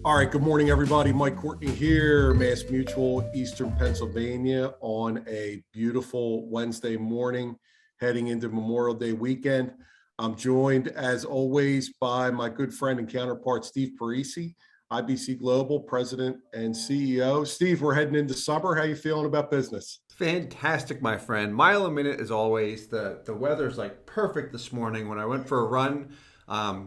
All right, good morning, everybody. Mike Courtney here, Mass Mutual, Eastern Pennsylvania, on a beautiful Wednesday morning, heading into Memorial Day weekend. I'm joined, as always, by my good friend and counterpart, Steve Parisi, IBC Global President and CEO. Steve, we're heading into summer. How you feeling about business? Fantastic, my friend. Mile a minute as always. The weather's like perfect this morning. When I went for a run,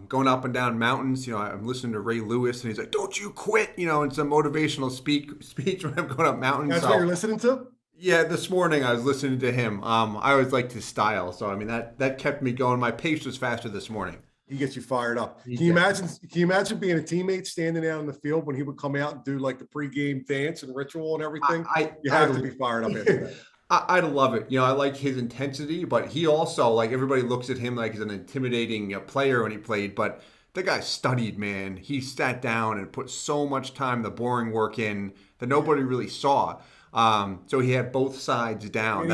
going up and down mountains, I'm listening to Ray Lewis, and he's like, "Don't you quit!" And some motivational speech when I'm going up mountains. That's what you're listening to? Yeah, this morning I was listening to him. I always liked his style, so I mean that kept me going. My pace was faster this morning. He gets you fired up. He Can you did. imagine? Can you imagine being a teammate standing out in the field when he would come out and do like the pregame dance and ritual and everything? You have to be fired up after that. I'd love it. I like his intensity, but he also, like, everybody looks at him like he's an intimidating player when he played, but the guy studied, man. He sat down and put so much time, the boring work in that nobody really saw. So he had both sides down.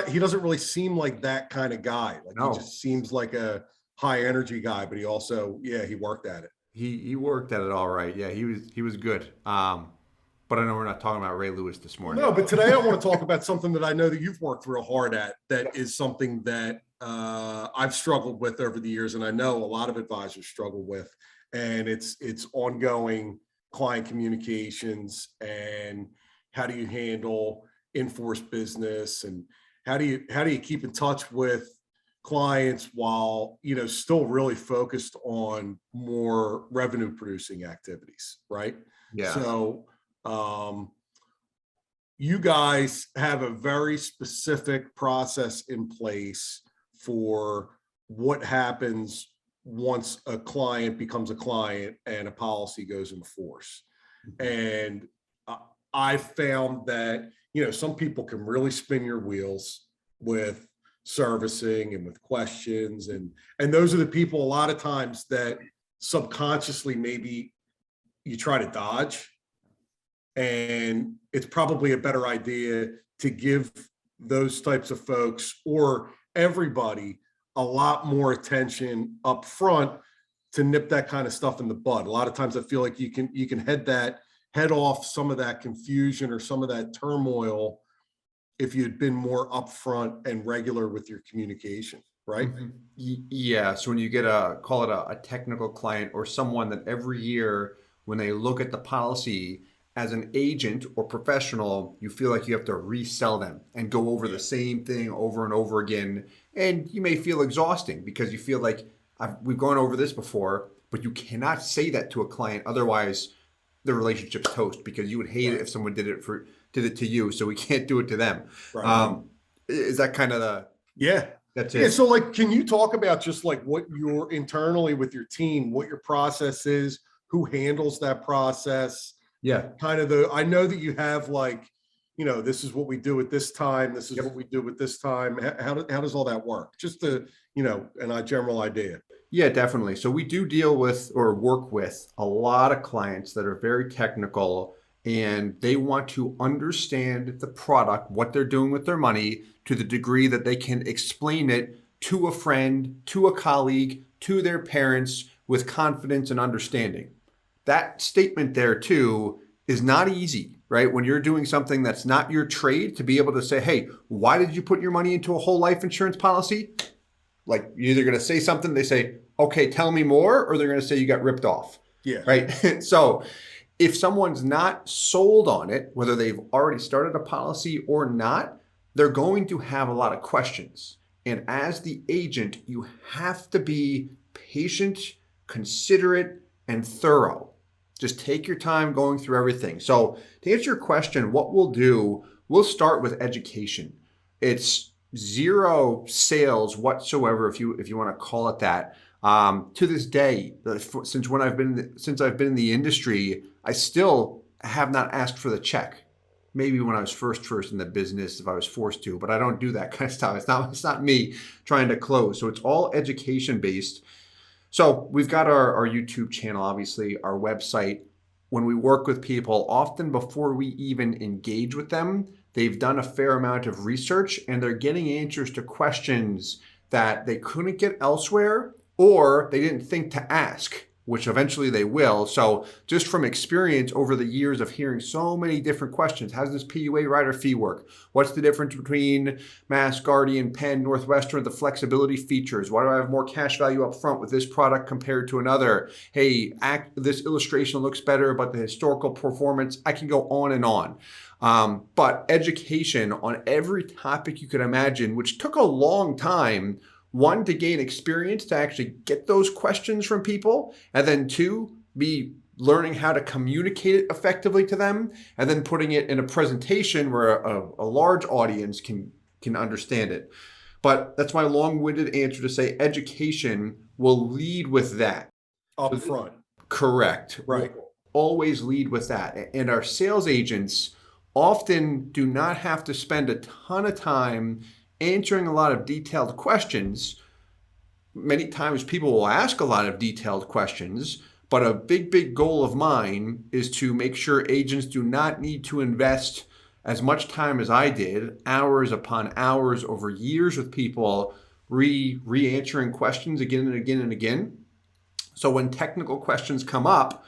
He doesn't really seem like that kind of guy. Like No, he just seems like a high energy guy, but he also, he worked at it. he worked at it all right. Yeah, he was good. But I know we're not talking about Ray Lewis this morning. No, but today I want to talk about something that I know that you've worked real hard at. That is something that I've struggled with over the years, and I know a lot of advisors struggle with. And it's ongoing client communications, and how do you handle enforced business, and how do you keep in touch with clients while still really focused on more revenue producing activities, right? Yeah. So you guys have a very specific process in place for what happens once a client becomes a client and a policy goes into force. And I found that, some people can really spin your wheels with servicing and with questions. And those are the people a lot of times that subconsciously maybe you try to dodge. And it's probably a better idea to give those types of folks or everybody a lot more attention up front to nip that kind of stuff in the bud. A lot of times I feel like you can head off some of that confusion or some of that turmoil if you'd been more upfront and regular with your communication, right? Yeah. So when you get call it a technical client or someone that every year when they look at the policy as an agent or professional, you feel like you have to resell them and go over the same thing over and over again. And you may feel exhausting because you feel like we've gone over this before, but you cannot say that to a client. Otherwise, the relationship's toast because you would hate it if someone did it to you. So we can't do it to them. Right. Is that kind of that's it? Yeah. So like, can you talk about just like what you're internally with your team, what your process is, who handles that process? Yeah. I know that you have like, this is what we do at this time. This is what we do at this time. How does all that work? Just a general idea. Yeah, definitely. So we do deal with or work with a lot of clients that are very technical and they want to understand the product, what they're doing with their money to the degree that they can explain it to a friend, to a colleague, to their parents with confidence and understanding. That statement there too is not easy, right? When you're doing something that's not your trade, to be able to say, hey, why did you put your money into a whole life insurance policy? Like you're either going to say something, they say, okay, tell me more, or they're going to say you got ripped off. Yeah. Right. So if someone's not sold on it, whether they've already started a policy or not, they're going to have a lot of questions. And as the agent, you have to be patient, considerate, and thorough. Just take your time going through everything. So to answer your question, what we'll do, we'll start with education. It's zero sales whatsoever, if you want to call it that. To this day, since I've been in the industry, I still have not asked for the check. Maybe when I was first in the business, if I was forced to, but I don't do that kind of stuff. It's not me trying to close. So it's all education based. So we've got our YouTube channel, obviously, our website. When we work with people, often before we even engage with them, they've done a fair amount of research and they're getting answers to questions that they couldn't get elsewhere or they didn't think to ask which eventually they will. So just from experience over the years of hearing so many different questions, how does this PUA rider fee work? What's the difference between Mass, Guardian, Penn, Northwestern, the flexibility features? Why do I have more cash value up front with this product compared to another? Hey, this illustration looks better, but the historical performance, I can go on and on. But education on every topic you could imagine, which took a long time, one, to gain experience to actually get those questions from people, and then two, be learning how to communicate it effectively to them, and then putting it in a presentation where a large audience can understand it. But that's my long-winded answer to say education will lead with that. Up front. Correct. Right. We'll always lead with that. And our sales agents often do not have to spend a ton of time answering a lot of detailed questions. Many times people will ask a lot of detailed questions, but a big goal of mine is to make sure agents do not need to invest as much time as I did, hours upon hours over years with people, re-answering questions again and again and again. So when technical questions come up,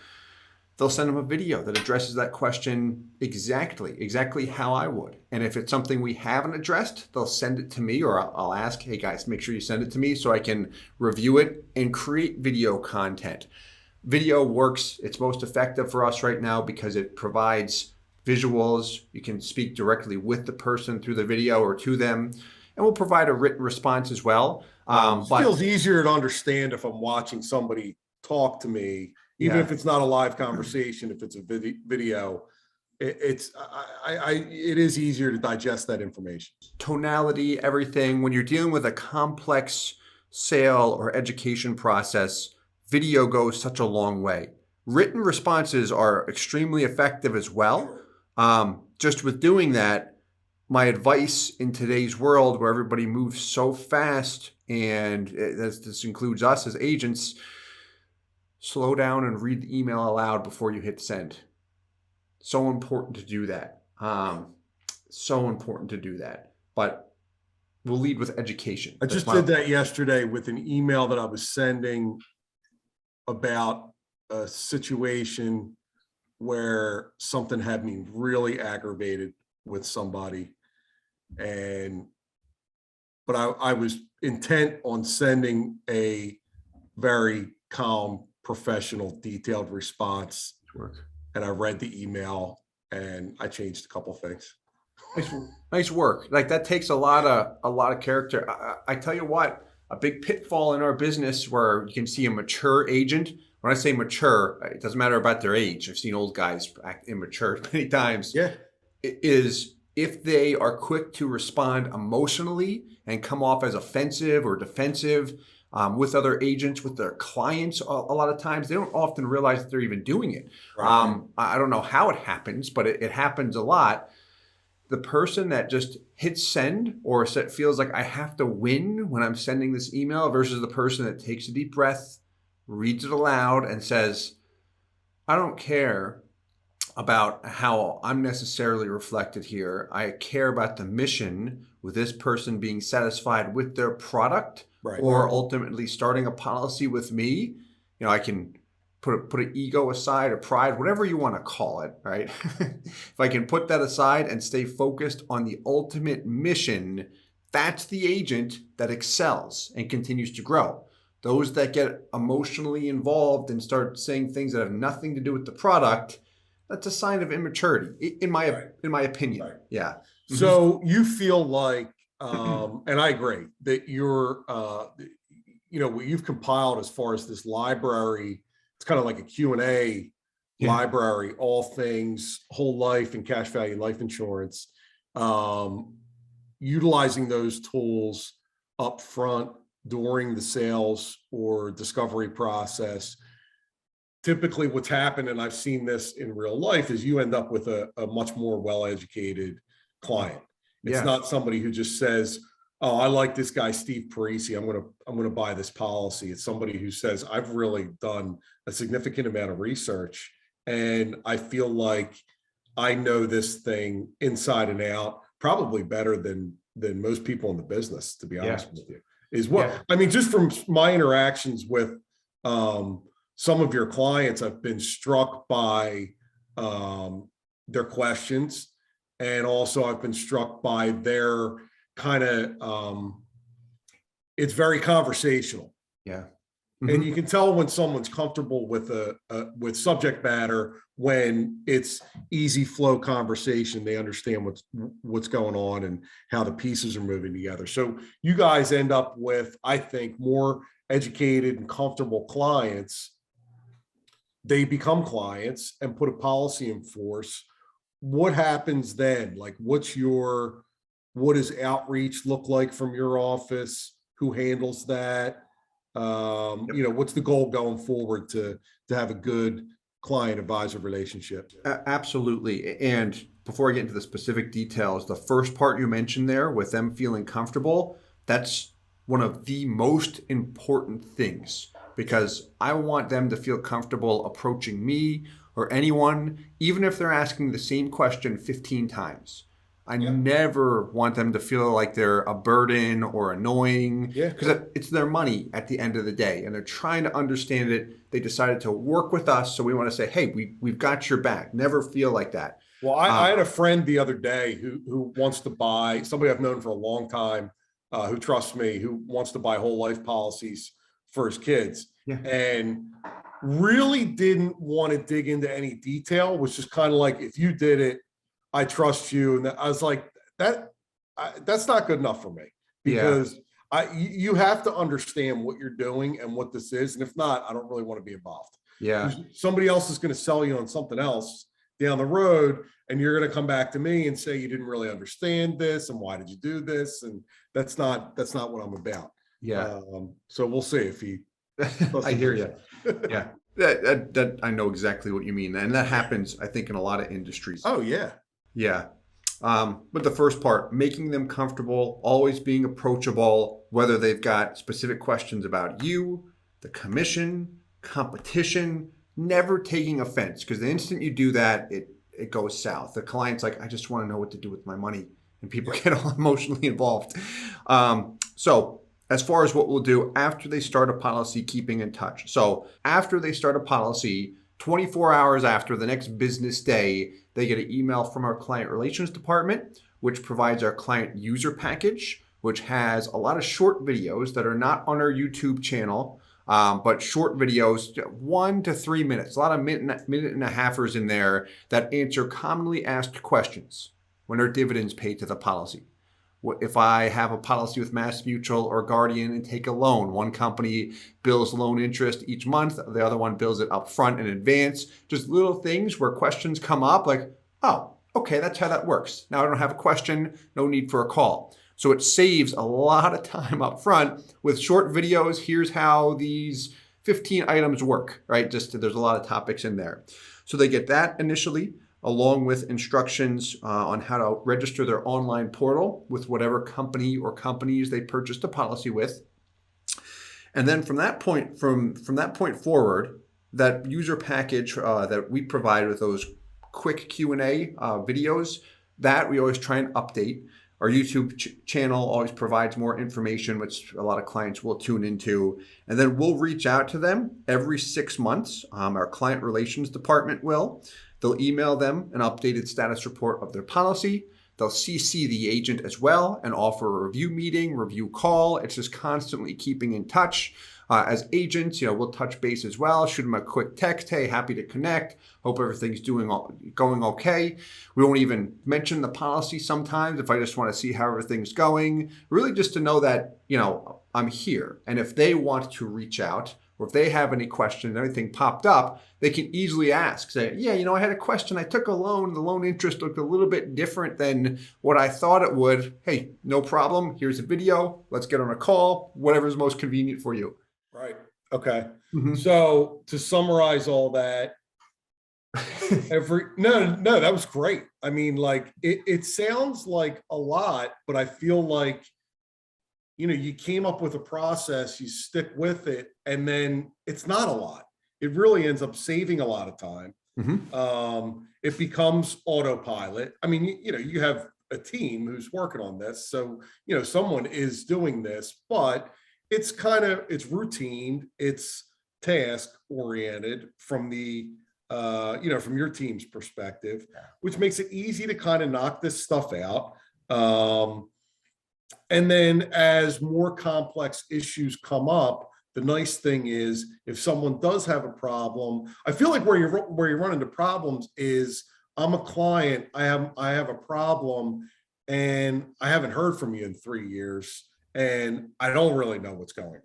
they'll send them a video that addresses that question exactly how I would. And if it's something we haven't addressed, they'll send it to me, or I'll ask, hey guys, make sure you send it to me so I can review it and create video content. Video works, it's most effective for us right now because it provides visuals. You can speak directly with the person through the video or to them, and we'll provide a written response as well. It feels easier to understand if I'm watching somebody talk to me, even if it's not a live conversation. If it's a video, it is easier to digest that information. Tonality, everything. When you're dealing with a complex sale or education process, video goes such a long way. Written responses are extremely effective as well. Just with doing that, my advice in today's world where everybody moves so fast, and this includes us as agents, slow down and read the email aloud before you hit send. So important to do that. So important to do that. But we'll lead with education. I just did that yesterday with an email that I was sending about a situation where something had me really aggravated with somebody. But I was intent on sending a very calm, professional, detailed response. And I read the email and I changed a couple things. Nice work. Like that takes a lot of character. I tell you what, a big pitfall in our business where you can see a mature agent. When I say mature, it doesn't matter about their age. I've seen old guys act immature many times. Yeah. Is if they are quick to respond emotionally and come off as offensive or defensive with other agents, with their clients, a lot of times they don't often realize that they're even doing it. Right. I don't know how it happens, but it happens a lot. The person that just hits send or feels like I have to win when I'm sending this email versus the person that takes a deep breath, reads it aloud, and says, I don't care about how I'm necessarily reflected here. I care about the mission with this person being satisfied with their product, right, or ultimately starting a policy with me. You know, I can put an ego aside or pride, whatever you want to call it, right? If I can put that aside and stay focused on the ultimate mission, that's the agent that excels and continues to grow. Those that get emotionally involved and start saying things that have nothing to do with the product, that's a sign of immaturity, in my opinion. Right. Yeah. So you feel like, and I agree that you're, what you've compiled as far as this library, it's kind of like a Q&A library, all things whole life and cash value life insurance, utilizing those tools up front during the sales or discovery process. Typically what's happened, and I've seen this in real life, is you end up with a much more well-educated client. It's not somebody who just says, oh, I like this guy, Steve Parisi, I'm going to buy this policy. It's somebody who says, I've really done a significant amount of research and I feel like I know this thing inside and out, probably better than most people in the business, to be honest with you. Is what I mean, just from my interactions with some of your clients, I've been struck by their questions. And also I've been struck by their kind of, it's very conversational. Yeah. And you can tell when someone's comfortable with with subject matter when it's easy flow conversation. They understand what's going on and how the pieces are moving together. So you guys end up with, I think, more educated and comfortable clients. They become clients and put a policy in force. What happens then? Like, what does outreach look like from your office? Who handles that? What's the goal going forward to have a good client advisor relationship? Absolutely. And before I get into the specific details, the first part you mentioned there with them feeling comfortable, that's one of the most important things, because I want them to feel comfortable approaching me or anyone, even if they're asking the same question 15 times. I never want them to feel like they're a burden or annoying, because it's their money at the end of the day, and they're trying to understand it. They decided to work with us, so we want to say, hey, we've got your back. Never feel like that. Well, I had a friend the other day who wants to buy, somebody I've known for a long time, who trusts me, who wants to buy whole life policies for his kids, and really didn't want to dig into any detail, was just kind of like, if you did it, I trust you. And I was like, that's not good enough for me, because you have to understand what you're doing and what this is. And if not, I don't really want to be involved. Somebody else is going to sell you on something else down the road, and you're going to come back to me and say, you didn't really understand this. And why did you do this? And that's not what I'm about. So we'll see if he, I hear you. That I know exactly what you mean. And that happens, I think, in a lot of industries. Oh yeah. Yeah. But the first part, making them comfortable, always being approachable, whether they've got specific questions about you, the commission, competition, never taking offense, because the instant you do that, it goes south. The client's like, I just want to know what to do with my money, and people get all emotionally involved. So as far as what we'll do after they start a policy, keeping in touch. So after they start a policy, 24 hours after the next business day, they get an email from our client relations department, which provides our client user package, which has a lot of short videos that are not on our YouTube channel, but short videos, 1 to 3 minutes, a lot of minute and a halfers in there that answer commonly asked questions. When are dividends paid to the policy? If I have a policy with Mass Mutual or Guardian and take a loan, one company bills loan interest each month, the other one bills it up front in advance. Just little things where questions come up like, oh, okay, that's how that works. Now I don't have a question, no need for a call. So it saves a lot of time up front with short videos. Here's how these 15 items work, right? Just there's a lot of topics in there. So they get that initially, along with instructions on how to register their online portal with whatever company or companies they purchased a policy with. And then from that point forward, that user package that we provide with those quick Q&A videos, that we always try and update. Our YouTube channel always provides more information, which a lot of clients will tune into. And then we'll reach out to them every 6 months. Our client relations department will. They'll email them an updated status report of their policy. They'll CC the agent as well and offer a review meeting, review call. It's just constantly keeping in touch. As agents, we'll touch base as well. Shoot them a quick text. Hey, happy to connect. Hope everything's going okay. We won't even mention the policy sometimes if I just want to see how everything's going. Really just to know that, I'm here. And if they want to reach out, or if they have any questions, anything popped up, they can easily ask. Say, yeah, I had a question. I took a loan. The loan interest looked a little bit different than what I thought it would. Hey, no problem. Here's a video. Let's get on a call. Whatever's most convenient for you. Right. Okay. So to summarize all that, no, that was great. I mean, like it sounds like a lot, but I feel like, you came up with a process, you stick with it, and then it's not a lot. It really ends up saving a lot of time. It becomes autopilot. I mean, you have a team who's working on this. So, someone is doing this, but it's routine. It's task oriented from the, from your team's perspective, which makes it easy to kind of knock this stuff out. And then as more complex issues come up, the nice thing is if someone does have a problem, I feel like where you run into problems is I'm a client, I have a problem and I haven't heard from you in 3 years and I don't really know what's going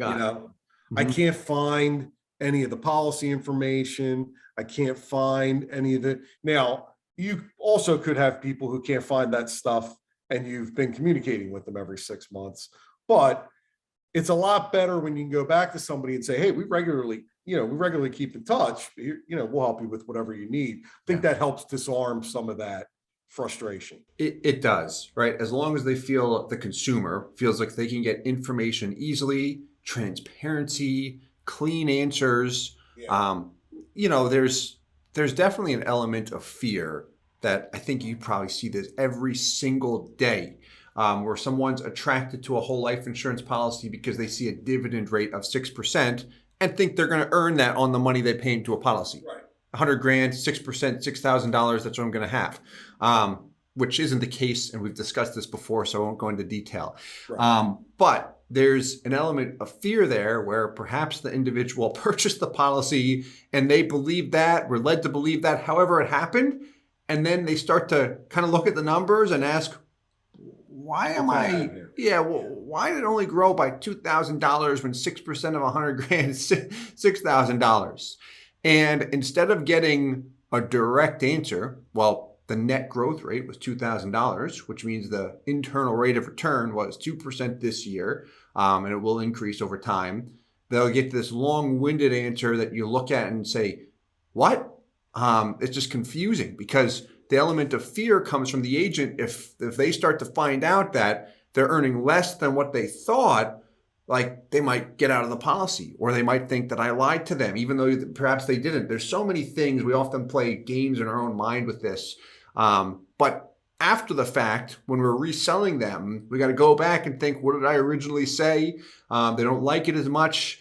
on. I can't find any of the policy information. I can't find any of it. Now, you also could have people who can't find that stuff and you've been communicating with them every 6 months, but it's a lot better when you can go back to somebody and say, hey, we regularly keep in touch. We'll help you with whatever you need. I think that helps disarm some of that frustration. It does, right? As long as they feel, the consumer feels like they can get information easily, transparency, clean answers. There's definitely an element of fear that I think you probably see this every single day, where someone's attracted to a whole life insurance policy because they see a dividend rate of 6% and think they're going to earn that on the money they pay into a policy. Right. 100 grand, 6%, $6,000. That's what I'm going to have, which isn't the case. And we've discussed this before, so I won't go into detail. Right. But there's an element of fear there where perhaps the individual purchased the policy and they believe that, were led to believe that, however it happened. And then they start to kind of look at the numbers and ask, why did it only grow by $2,000 when 6% of 100 grand is $6,000? And instead of getting a direct answer, well, the net growth rate was $2,000, which means the internal rate of return was 2% this year, and it will increase over time. They'll get this long-winded answer that you look at and say, what? It's just confusing because the element of fear comes from the agent. If they start to find out that they're earning less than what they thought, like they might get out of the policy or they might think that I lied to them, even though perhaps they didn't. There's so many things. We often play games in our own mind with this. But after the fact, when we're reselling them, we got to go back and think, what did I originally say? They don't like it as much.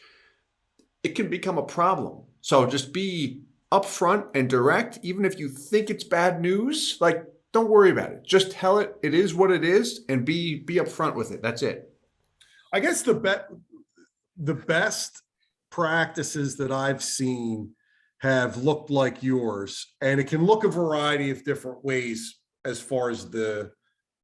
It can become a problem. So just be upfront and direct, even if you think it's bad news, like don't worry about it. Just tell it is what it is and be upfront with it. That's it. I guess the best practices that I've seen have looked like yours, and it can look a variety of different ways as far as the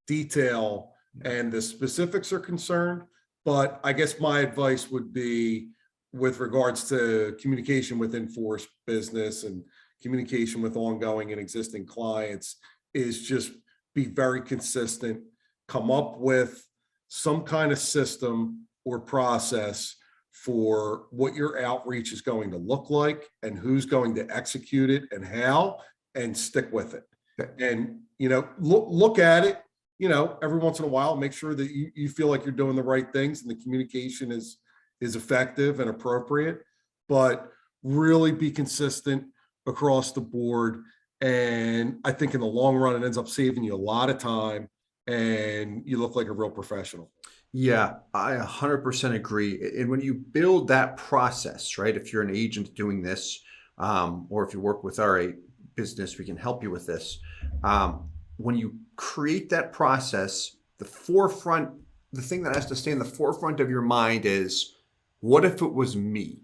detail and the specifics are concerned. But I guess my advice would be with regards to communication with in-force business and communication with ongoing and existing clients is just be very consistent, come up with some kind of system or process for what your outreach is going to look like and who's going to execute it and how, and stick with it. And, look at it, every once in a while, make sure that you feel like you're doing the right things and the communication is effective and appropriate, but really be consistent across the board. And I think in the long run, it ends up saving you a lot of time and you look like a real professional. Yeah, I 100% agree. And when you build that process, right, if you're an agent doing this, or if you work with our business, we can help you with this. When you create that process, the thing that has to stay in the forefront of your mind is, what if it was me?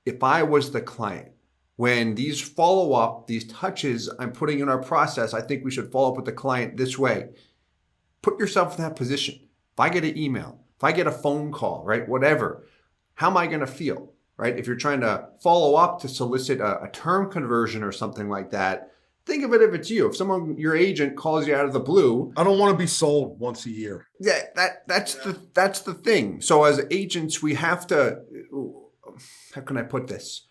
If I was the client? When these follow-up, these touches I'm putting in our process, I think we should follow up with the client this way. Put yourself in that position. If I get an email, if I get a phone call, right, whatever, how am I going to feel, right? If you're trying to follow up to solicit a term conversion or something like that, think of it if it's you. If your agent calls you out of the blue. I don't want to be sold once a year. Yeah, that's the thing. So as agents, we have to, how can I put this?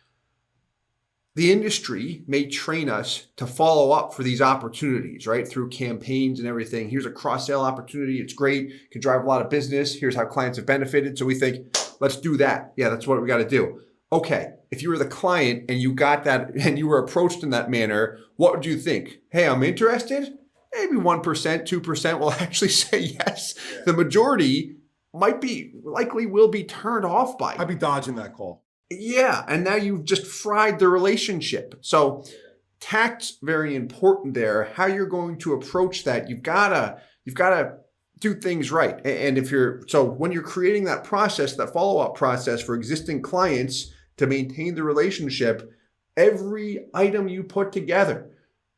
The industry may train us to follow up for these opportunities, right? Through campaigns and everything. Here's a cross-sale opportunity. It's great. Can drive a lot of business. Here's how clients have benefited. So we think, let's do that. Yeah, that's what we got to do. Okay, if you were the client and you got that and you were approached in that manner, what would you think? Hey, I'm interested. Maybe 1%, 2% will actually say yes. The majority likely will be turned off by it. I'd be dodging that call. Yeah, and now you've just fried the relationship. So tact's very important there. How you're going to approach that, you've gotta do things right. And if you're so when you're creating that process, that follow-up process for existing clients to maintain the relationship, every item you put together,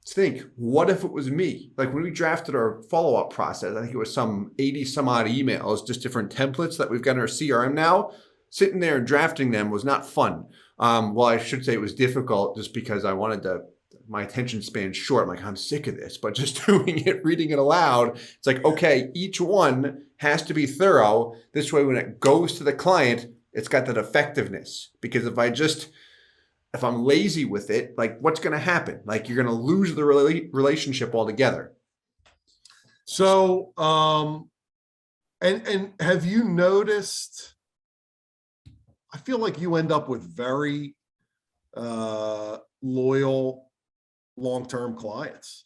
think, what if it was me? Like when we drafted our follow-up process, I think it was some 80 some odd emails, just different templates that we've got in our CRM now. Sitting there and drafting them was not fun. Well, I should say it was difficult just because I wanted to, my attention span short. I'm like, I'm sick of this, but just doing it, reading it aloud, it's like, okay, each one has to be thorough. This way, when it goes to the client, it's got that effectiveness. Because if I'm lazy with it, like what's going to happen? Like you're going to lose the relationship altogether. So, and have you noticed, I feel like you end up with very loyal long-term clients.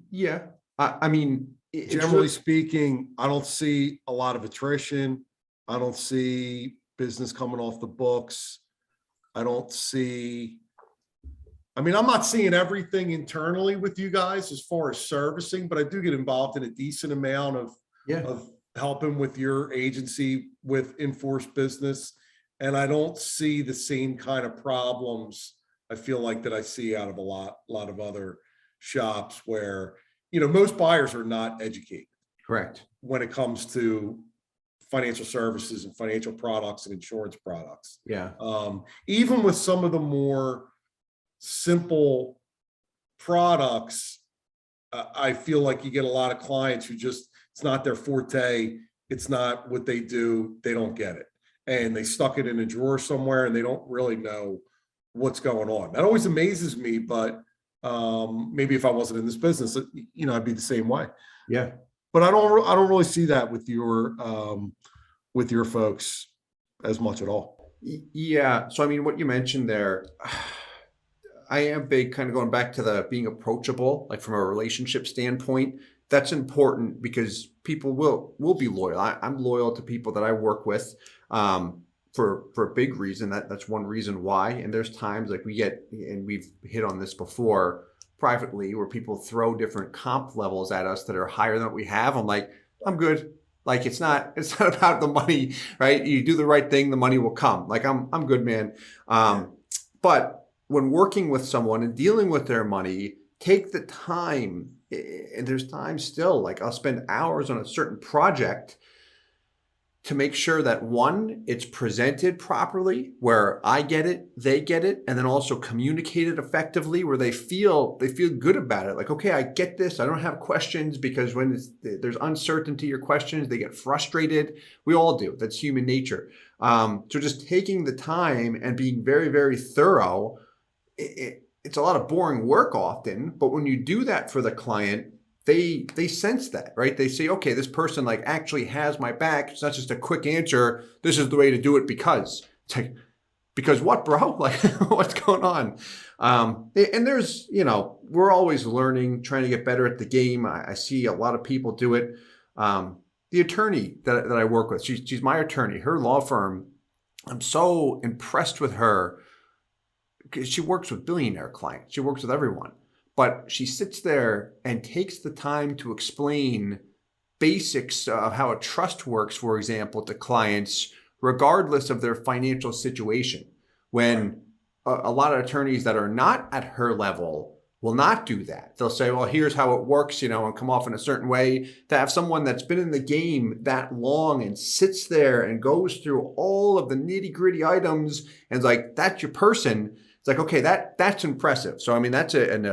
Yeah. I mean, Generally speaking, I don't see a lot of attrition. I don't see business coming off the books. I don't see, I mean, I'm not seeing everything internally with you guys as far as servicing, but I do get involved in a decent amount of helping with your agency with enforced business. And I don't see the same kind of problems I feel like that I see out of a lot of other shops where, most buyers are not educated. Correct. When it comes to financial services and financial products and insurance products. Yeah. Even with some of the more simple products, I feel like you get a lot of clients who just, it's not their forte. It's not what they do. They don't get it. And they stuck it in a drawer somewhere and they don't really know what's going on. That always amazes me, but maybe if I wasn't in this business, I'd be the same way. Yeah. But I don't really see that with your folks as much at all. Yeah. So, I mean, what you mentioned there, I am big kind of going back to the being approachable, like from a relationship standpoint. That's important because people will be loyal. I'm loyal to people that I work with for a big reason. That's one reason why. And there's times like we get, and we've hit on this before privately, where people throw different comp levels at us that are higher than what we have. I'm like, I'm good. Like it's not about the money, right? You do the right thing, the money will come. Like I'm good, man. But when working with someone and dealing with their money, take the time. And there's time still, like I'll spend hours on a certain project to make sure that one, it's presented properly, where I get it, they get it, and then also communicated effectively where they feel good about it. Like, okay, I get this. I don't have questions, because when there's uncertainty or questions, they get frustrated. We all do. That's human nature. So just taking the time and being very, very thorough, it's a lot of boring work often, but when you do that for the client, they sense that, right? They say, okay, this person like actually has my back. It's not just a quick answer. This is the way to do it because. It's like, because what, bro? Like, what's going on? And there's, we're always learning, trying to get better at the game. I see a lot of people do it. The attorney that I work with, she's my attorney, her law firm. I'm so impressed with her because she works with billionaire clients. She works with everyone. But she sits there and takes the time to explain basics of how a trust works, for example, to clients, regardless of their financial situation. When a lot of attorneys that are not at her level will not do that. They'll say, well, here's how it works, and come off in a certain way. To have someone that's been in the game that long and sits there and goes through all of the nitty gritty items and is like, that's your person. It's like, okay, that's impressive. So, I mean, that's an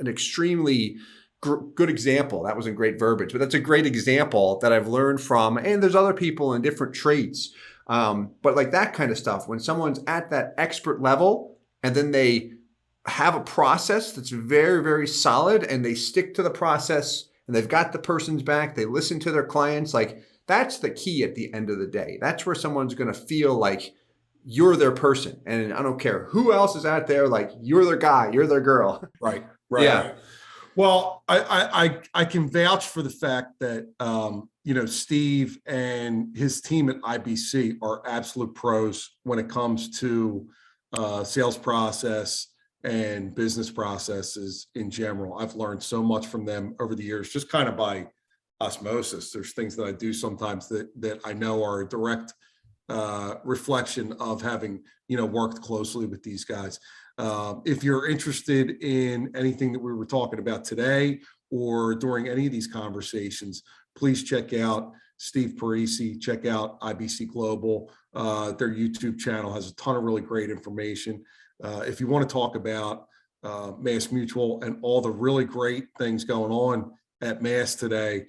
extremely good example. That wasn't great verbiage, but that's a great example that I've learned from. And there's other people in different trades. But like that kind of stuff, when someone's at that expert level and then they have a process that's very, very solid and they stick to the process and they've got the person's back, they listen to their clients, like that's the key at the end of the day. That's where someone's going to feel like you're their person. And I don't care who else is out there, like you're their guy, you're their girl. Right. Yeah. Well, I can vouch for the fact that, Steve and his team at IBC are absolute pros when it comes to sales process and business processes in general. I've learned so much from them over the years, just kind of by osmosis. There's things that I do sometimes that I know are a direct reflection of having, worked closely with these guys. If you're interested in anything that we were talking about today or during any of these conversations, please check out Steve Parisi, check out IBC Global. Their YouTube channel has a ton of really great information. If you want to talk about Mass Mutual and all the really great things going on at Mass today,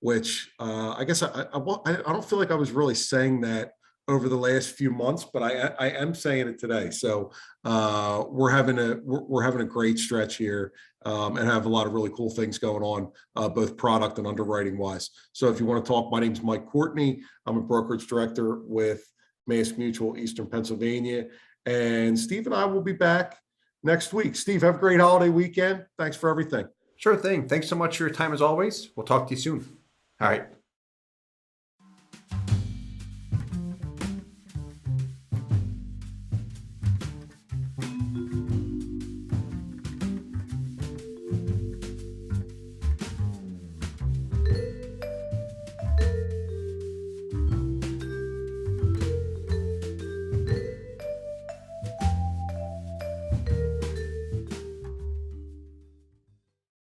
which I guess I don't feel like I was really saying that over the last few months, but I am saying it today. So we're having a great stretch here, and have a lot of really cool things going on, both product and underwriting wise. So if you want to talk, my name is Mike Courtney. I'm a brokerage director with Mass Mutual Eastern Pennsylvania, and Steve and I will be back next week. Steve, have a great holiday weekend. Thanks for everything. Sure thing. Thanks so much for your time as always. We'll talk to you soon. All right.